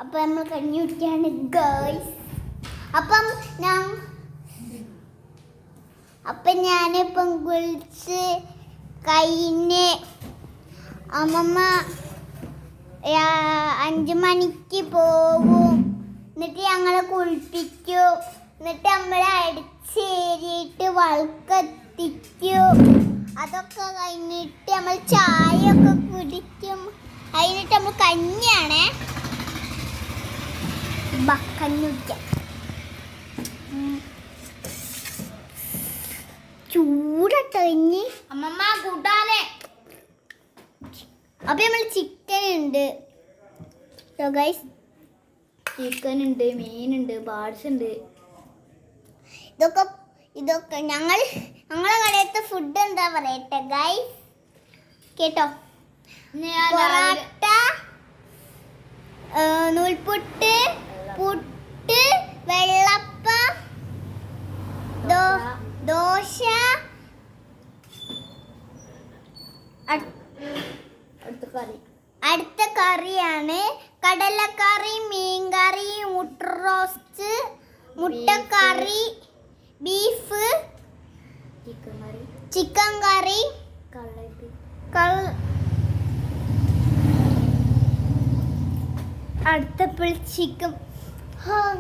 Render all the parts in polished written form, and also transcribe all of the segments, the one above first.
അപ്പം നമ്മൾ കഞ്ഞി കുടിക്കാണ് ഗേൾസ്. അപ്പം ഞാനിപ്പം കുളിച്ച് കഴിഞ്ഞ് അമ്മമ്മ 5 മണിക്ക് പോവും. എന്നിട്ട് ഞങ്ങളെ കുളിപ്പിക്കും. എന്നിട്ട് നമ്മളെ അടിച്ചേരിയിട്ട് വളക്കെത്തിക്കും. അതൊക്കെ കഴിഞ്ഞിട്ട് നമ്മൾ ചായയൊക്കെ കുടിക്കും. കഴിഞ്ഞിട്ട് നമ്മൾ കഞ്ഞിയാണേ കഞ്ഞി കുടിക്കാം. ചൂടട്ടോ കഞ്ഞി അമ്മമ്മ കൂട്ടാനേ. അപ്പം നമ്മൾ ചിക്കൻ ഉണ്ട് ഗൈസ്. ചിക്കൻ ഉണ്ട്, മീനുണ്ട്, പാർട്സ് ഉണ്ട്. ഇതൊക്കെ ഞങ്ങളെ കടയത്തെ ഫുഡ് എന്താ പറയട്ടെ ഗൈസ് കേട്ടോ. പൊറാട്ട, നൂൽപുട്ട്, പുട്ട്, വെള്ളപ്പം, ദോശ, അടുത്ത കറിയാണ് കടലക്കറി, മീൻകറി, മുട്ട റോസ്റ്റ്, മുട്ടക്കറി, ബീഫ്, ചിക്കൻ കറി, അടുത്തപ്പോൾ ചിക്കൻ.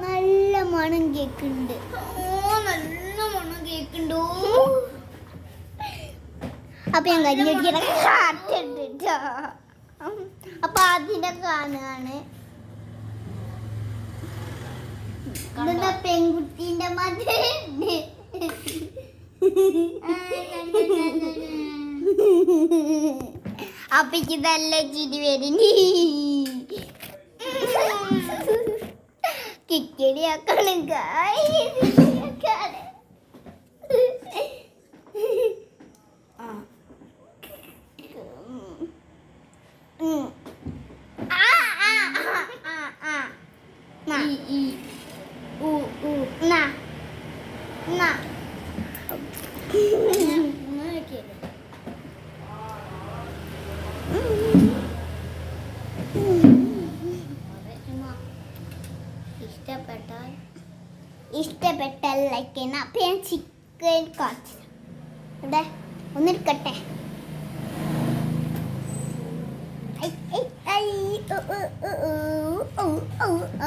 നല്ല മണം കേക്കുന്നുണ്ട്. നല്ല മണം കേക്കുണ്ടോ. അപ്പൊ ഞാൻ കഞ്ഞിടിക്കണ കാറ്റുണ്ട്. അപ്പൊ അതിന്റെ കാണുകയാണ് പെൺകുട്ടീന്റെ മതിലുണ്ട്. അപ്പക്ക് നല്ല ചിരി വരുന്നു. കിക്കടിയാക്കാണ് ഇഷ്ടപ്പെട്ടാൽ ലൈക്ക് ചെയ്യണം. അപ്പൊ ഞാൻ ചിക്കൻ കാണിച്ചു ഇവിടെ ഒന്നിരിക്കട്ടെ.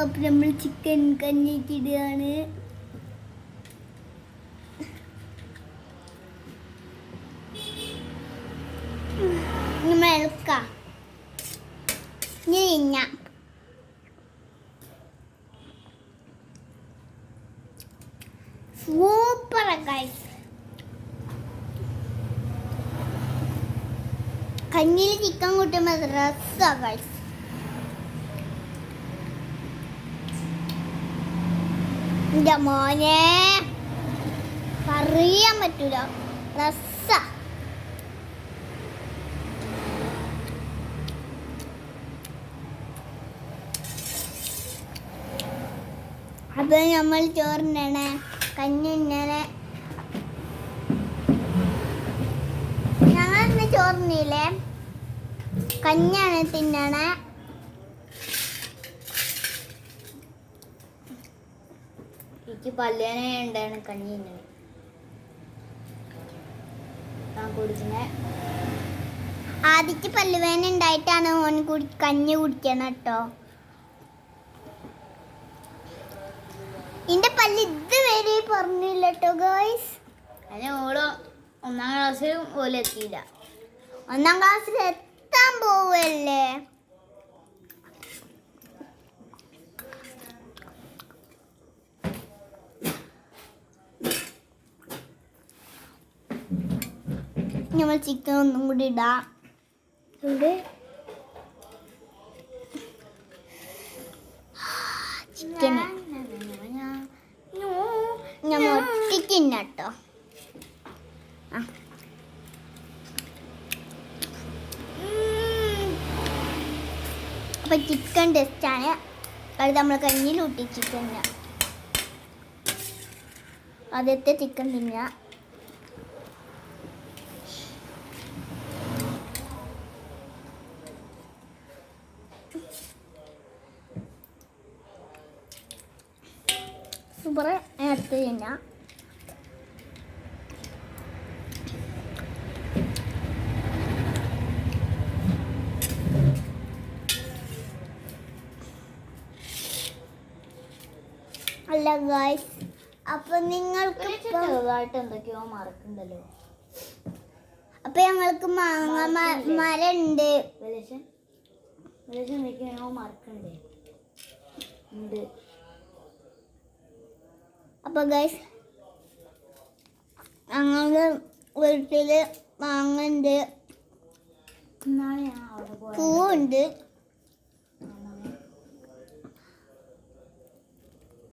അപ്പൊ നമ്മൾ ചിക്കൻ കഞ്ഞിക്കിടുകയാണ്. നമ്മൾ ഇളക്കാം. ഞാൻ സൂപ്പർ ഗൈസ്. കഞ്ഞിയിൽ ചിക്കൻ കൂട്ടുമ്പോൾ രസാ ഗൈസ്. എൻ്റെ മോനെ പറയാൻ പറ്റൂല, രസാ. അപ്പൊ നമ്മൾ ചോറിനാണ് കഞ്ഞി ഇങ്ങനെ ഞങ്ങളിന്ന് ചോറിനില്ലേ കഞ്ഞാണ് തിന്നണേ. എനിക്ക് പല്ലേന ഉണ്ടാണ് കഞ്ഞി കുടിച്ചേ. ആദ്യക്ക് പല്ലുവേന ഉണ്ടായിട്ടാണ് ഓൻ കഞ്ഞി കുടിക്കണം കേട്ടോ. എന്റെ പല്ല് ഇതുവരെ പറഞ്ഞില്ല കേട്ടോ ഗോയ്സ്. അതിന് ഓളോ 1ാം ക്ലാസ്സിൽ പോലും എത്തിയില്ല. 1ാം ക്ലാസ്സിൽ എത്താൻ പോവല്ലേ. നമ്മൾ ചിക്കൻ ഒന്നും കൂടി ഇടാം. ചിക്കൻ ഞാൻ ഒട്ടിക്കിന്നട്ടോ. അപ്പൊ ചിക്കൻ ടെസ്റ്റാണ്. അത് നമ്മൾ കഞ്ഞിയിൽ ഊട്ടി ചിക്കൻ ആദ്യത്തെ ചിക്കൻ തിന്നുക. സൂപ്പർ എടുത്ത് കഴിഞ്ഞാൽ അല്ല ഗായ്സ്, അപ്പൊ നിങ്ങൾക്ക് ചെറുതായിട്ട് എന്തൊക്കെയോ മറക്കണ്ടല്ലോ. അപ്പൊ ഞങ്ങൾക്ക് മാങ്ങ മരം ഉണ്ട്. വെളിച്ചം എന്തൊക്കെയോ മറക്കണ്ടേ ഉണ്ട്. അപ്പൊ ഗൈസ്, ഞങ്ങളുടെ വീട്ടില് മാങ്ങ ഉണ്ട്, എന്നാണ് ഞാൻ അവിടെ പോയത്. പൂവുണ്ട്,